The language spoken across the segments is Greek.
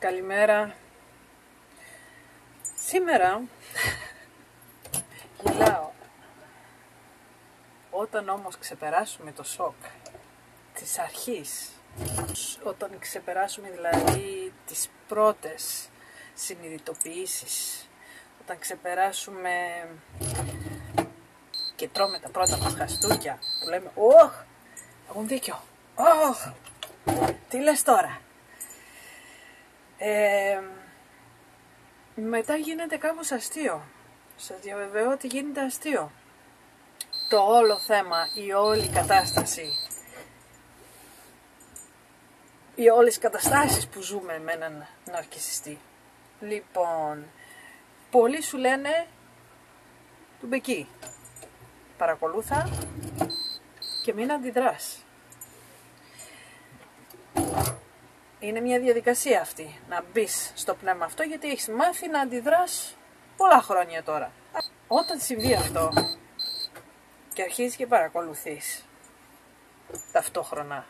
Καλημέρα. Σήμερα γελάω. Όταν όμως ξεπεράσουμε το σοκ της αρχής, όταν ξεπεράσουμε δηλαδή τις πρώτες συνειδητοποιήσεις, όταν ξεπεράσουμε και τρώμε τα πρώτα μας χαστούκια που λέμε «Ωχ, έχουν δίκιο, ωχ, τι λες τώρα». Μετά γίνεται κάπως αστείο. Σας διαβεβαιώ ότι γίνεται αστείο. Το όλο θέμα, η όλη κατάσταση, οι όλες οι καταστάσεις που ζούμε με έναν ναρκισσιστή. Λοιπόν, πολλοί σου λένε του μπεκί, παρακολούθα και μην αντιδράς. Είναι μια διαδικασία αυτή, να μπεις στο πνεύμα αυτό, γιατί έχεις μάθει να αντιδράς πολλά χρόνια τώρα. Όταν συμβεί αυτό και αρχίζεις και παρακολουθείς ταυτόχρονα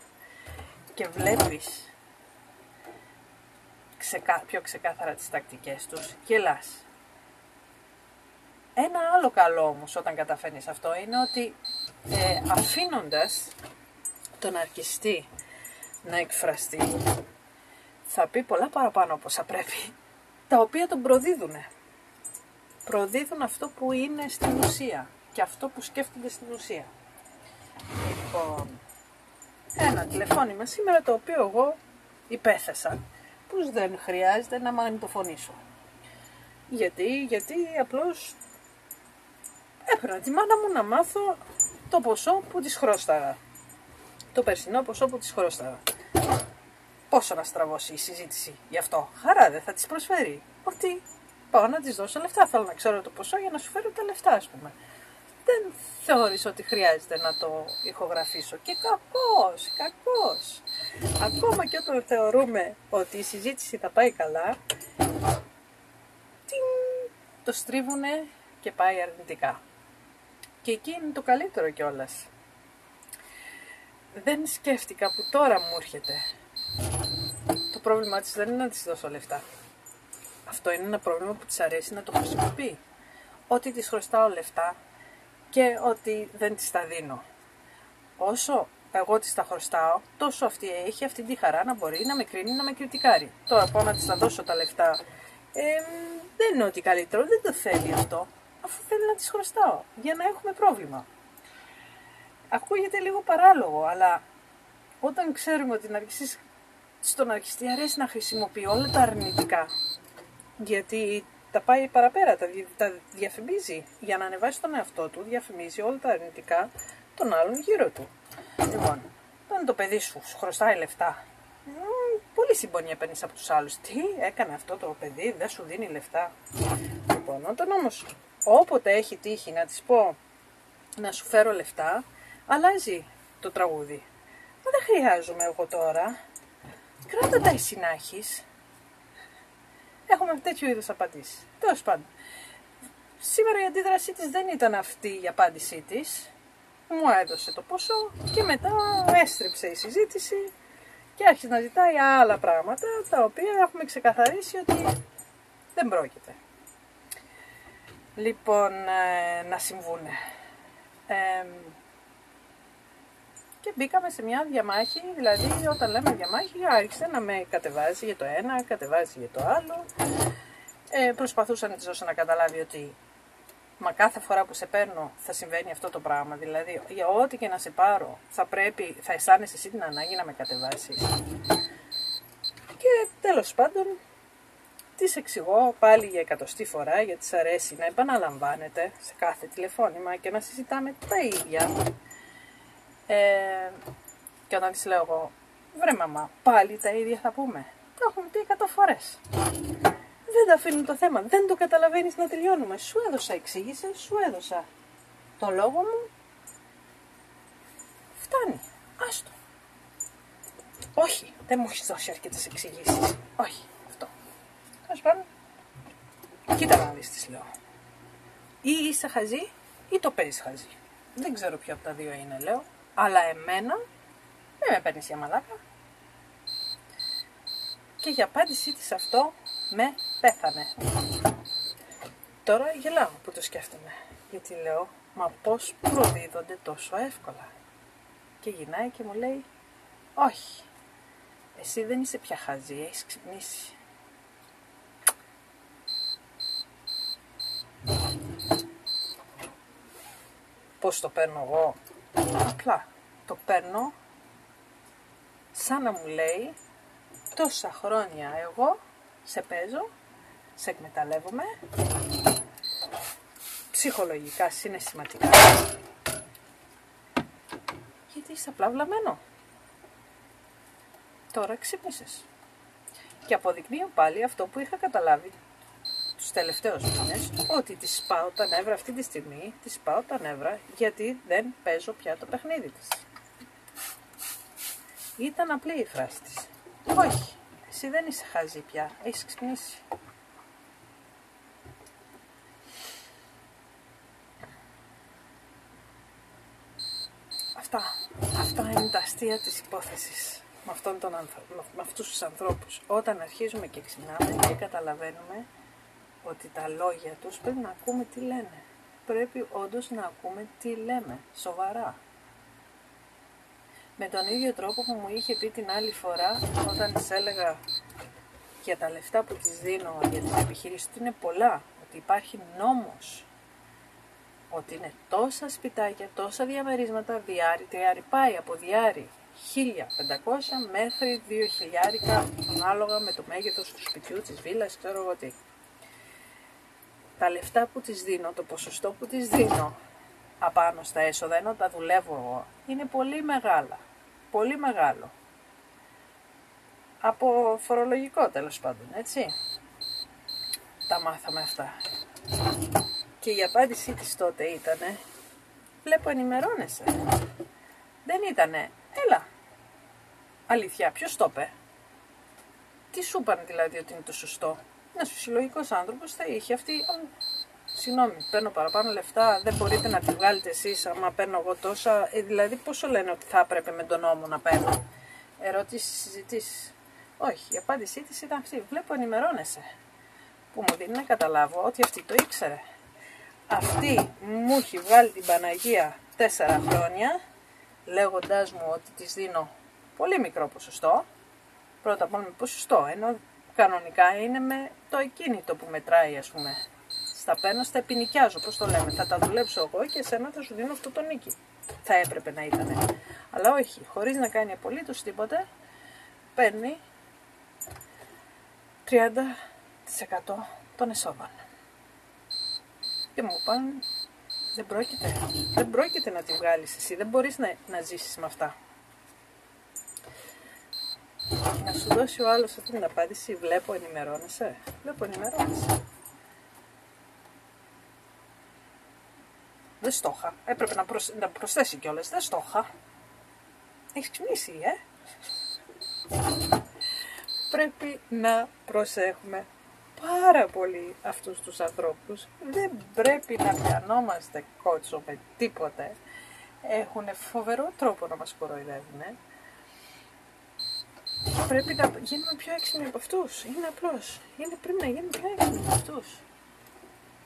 και βλέπεις πιο ξεκάθαρα τις τακτικές τους, γελάς. Ένα άλλο καλό όμως όταν καταφέρνεις αυτό είναι ότι αφήνοντας τον ναρκισσιστή να εκφραστεί, θα πει πολλά παραπάνω από όσα πρέπει, τα οποία τον προδίδουνε. Προδίδουν αυτό που είναι στην ουσία και αυτό που σκέφτονται στην ουσία. Λοιπόν, ένα τηλεφώνημα σήμερα το οποίο εγώ υπέθεσα, που δεν χρειάζεται να μαγνητοφωνήσω. Γιατί απλώς έπαιρνα τη μάνα μου να μάθω το ποσό που της χρωστάγα. Το περσινό ποσό που της χρωστάγα. Πόσο να στραβώσει η συζήτηση γι' αυτό? Χαρά δεν θα της προσφέρει. Ότι πάω να της δώσω λεφτά. Θέλω να ξέρω το ποσό για να σου φέρω τα λεφτά, ας πούμε. Δεν θεωρείς ότι χρειάζεται να το ηχογραφήσω. Και κακώς. Ακόμα και όταν θεωρούμε ότι η συζήτηση θα πάει καλά, το στρίβουνε και πάει αρνητικά. Και εκεί είναι το καλύτερο κιόλας. Δεν σκέφτηκα που τώρα μου έρχεται. Το πρόβλημά της δεν είναι να της δώσω λεφτά. Αυτό είναι ένα πρόβλημα που της αρέσει να το χρησιμοποιεί. Ότι της χρωστάω λεφτά και ότι δεν της τα δίνω. Όσο εγώ της τα χρωστάω, τόσο αυτή έχει αυτή τη χαρά να μπορεί να με κρίνει, να με κριτικάρει. Τώρα πάω να της τα δώσω τα λεφτά. Δεν είναι ότι καλύτερο, δεν το θέλει αυτό. Αφού θέλει να της χρωστάω, για να έχουμε πρόβλημα. Ακούγεται λίγο παράλογο, αλλά όταν ξέρουμε ότι στον ναρκισσιστή αρέσει να χρησιμοποιεί όλα τα αρνητικά, γιατί τα πάει παραπέρα, τα διαφημίζει, για να ανεβάσει τον εαυτό του, διαφημίζει όλα τα αρνητικά των άλλων γύρω του. Λοιπόν, όταν το παιδί σου χρωστάει λεφτά, πολύ συμπονία παίρνεις από τους άλλους. Τι έκανε αυτό το παιδί, δεν σου δίνει λεφτά. Λοιπόν, όταν όμως όποτε έχει τύχει να της πω να σου φέρω λεφτά, αλλάζει το τραγούδι. Μα δεν χρειάζομαι εγώ τώρα. Κράτα τα εσύ να έχεις. Έχουμε τέτοιου είδους απαντήσεις. Τέλος πάντων, σήμερα η αντίδρασή της δεν ήταν αυτή η απάντησή της. Μου έδωσε το ποσό και μετά έστριψε η συζήτηση και άρχισε να ζητάει άλλα πράγματα, τα οποία έχουμε ξεκαθαρίσει ότι δεν πρόκειται. Λοιπόν, να συμβούνε. Και μπήκαμε σε μια διαμάχη, δηλαδή όταν λέμε διαμάχη άρχισε να με κατεβάζει για το ένα, κατεβάζει για το άλλο. Προσπαθούσα να της δώσω να καταλάβει ότι κάθε φορά που σε παίρνω θα συμβαίνει αυτό το πράγμα. Δηλαδή για ό,τι και να σε πάρω θα αισθάνεσαι εσύ την ανάγκη να με κατεβάσεις. Και τέλος πάντων της εξηγώ πάλι για 100η φορά, γιατί της αρέσει να επαναλαμβάνεται σε κάθε τηλεφώνημα και να συζητάμε τα ίδια. Και όταν της λέω εγώ, βρε μαμά, πάλι τα ίδια θα πούμε. Το έχουμε πει 100 φορές. Δεν τα αφήνουν το θέμα, δεν το καταλαβαίνεις να τελειώνουμε. Σου έδωσα εξήγηση, σου έδωσα το λόγο μου. Φτάνει, άστο. Όχι, δεν μου έχεις δώσει αρκετές εξηγήσεις. Όχι, αυτό. Τέλος πάντων, κοίτα να δεις, της λέω. Ή είσαι χαζή ή το παίζεις χαζή. Δεν ξέρω ποιο από τα δύο είναι, λέω. Αλλά εμένα δεν με παίρνεις για μαλάκα. Και η απάντησή της αυτό με πέθανε. Τώρα γελάω που το σκέφτομαι, γιατί λέω, μα πώς προδίδονται τόσο εύκολα. Και γυρνάει και μου λέει, όχι, εσύ δεν είσαι πια χαζή, έχεις ξυπνήσει. Πώς το παίρνω εγώ? Απλά το παίρνω σαν να μου λέει, τόσα χρόνια εγώ σε παίζω, σε εκμεταλλεύομαι, ψυχολογικά, συναισθηματικά, γιατί είσαι απλά βλαμμένο. Τώρα ξύπνησες. Και αποδεικνύω πάλι αυτό που είχα καταλάβει τους τελευταίους μήνες, ότι της σπάω τα νεύρα αυτή τη στιγμή, της σπάω τα νεύρα γιατί δεν παίζω πια το παιχνίδι της. Ήταν απλή η φράση της. Όχι, εσύ δεν είσαι χαζή πια, έχεις ξυπνήσει. Αυτά είναι τα αστεία της υπόθεσης με αυτούς τους ανθρώπους. Όταν αρχίζουμε και ξυπνάμε και καταλαβαίνουμε ότι τα λόγια τους πρέπει να ακούμε τι λένε. Πρέπει όντως να ακούμε τι λέμε, σοβαρά. Με τον ίδιο τρόπο που μου είχε πει την άλλη φορά, όταν της έλεγα για τα λεφτά που της δίνω για τις επιχειρήσεις, ότι είναι πολλά, ότι υπάρχει νόμος, ότι είναι τόσα σπιτάκια, τόσα διαμερίσματα, διάρρη, πάει από διάρρη 1.500 μέχρι 2.000, ανάλογα με το μέγεθος του σπιτιού, της βίλας, ξέρω εγώ τι. Τα λεφτά που της δίνω, το ποσοστό που της δίνω απάνω στα έσοδα, ενώ τα δουλεύω εγώ, είναι πολύ μεγάλα. Πολύ μεγάλο. Από φορολογικό τέλος πάντων, έτσι. Τα μάθαμε αυτά. Και η απάντησή της τότε ήτανε, βλέπω ενημερώνεσαι. Δεν ήτανε, έλα. Αλήθεια, ποιος το είπε? Τι σου είπαν δηλαδή ότι είναι το σωστό? Ένας φυσιολογικός άνθρωπος θα είχε αυτή, συγγνώμη, παίρνω παραπάνω λεφτά, δεν μπορείτε να τη βγάλετε εσείς άμα παίρνω εγώ τόσα, δηλαδή πόσο λένε ότι θα έπρεπε με τον νόμο να παίρνω? Ερώτηση, συζητήσεις. Όχι, η απάντησή της ήταν αυτή, βλέπω ενημερώνεσαι. Που μου δίνει να καταλάβω ότι αυτή το ήξερε. Αυτή μου έχει βγάλει την Παναγία 4 χρόνια, λέγοντάς μου ότι της δίνω πολύ μικρό ποσοστό, πρώτα απ' όλα με ποσοστό, ενώ κανονικά είναι με το ακίνητο που μετράει, ας πούμε. Στα παίρνω, στα επινοικιάζω, πώς το λέμε, θα τα δουλέψω εγώ και εσένα θα σου δίνω αυτό το νίκη. Θα έπρεπε να ήταν. Αλλά όχι, χωρίς να κάνει απολύτως τίποτε, παίρνει 30% των εσόδων. Και μου πάνε, δεν πρόκειται να τη βγάλεις εσύ, δεν μπορείς να ζήσεις με αυτά. Να σου δώσει ο άλλος αυτή την απάντηση, βλέπω ενημερώνεσαι, βλέπω ενημερώνεσαι. Δεν στόχα, έπρεπε να προσθέσει κιόλας, δεν στόχα. Έχεις ξυπνήσει, Πρέπει να προσέχουμε πάρα πολύ αυτούς τους ανθρώπους. Δεν πρέπει να πιανόμαστε κότσο με τίποτε. Έχουν φοβερό τρόπο να μας κοροϊδεύουν. Πρέπει να γίνουμε πιο έξυπνοι από αυτούς. Είναι απλώς. Πρέπει να γίνουμε πιο έξυπνοι από αυτούς.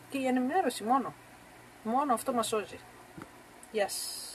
Και η ενημέρωση μόνο. Μόνο αυτό μας σώζει. Γεια σας.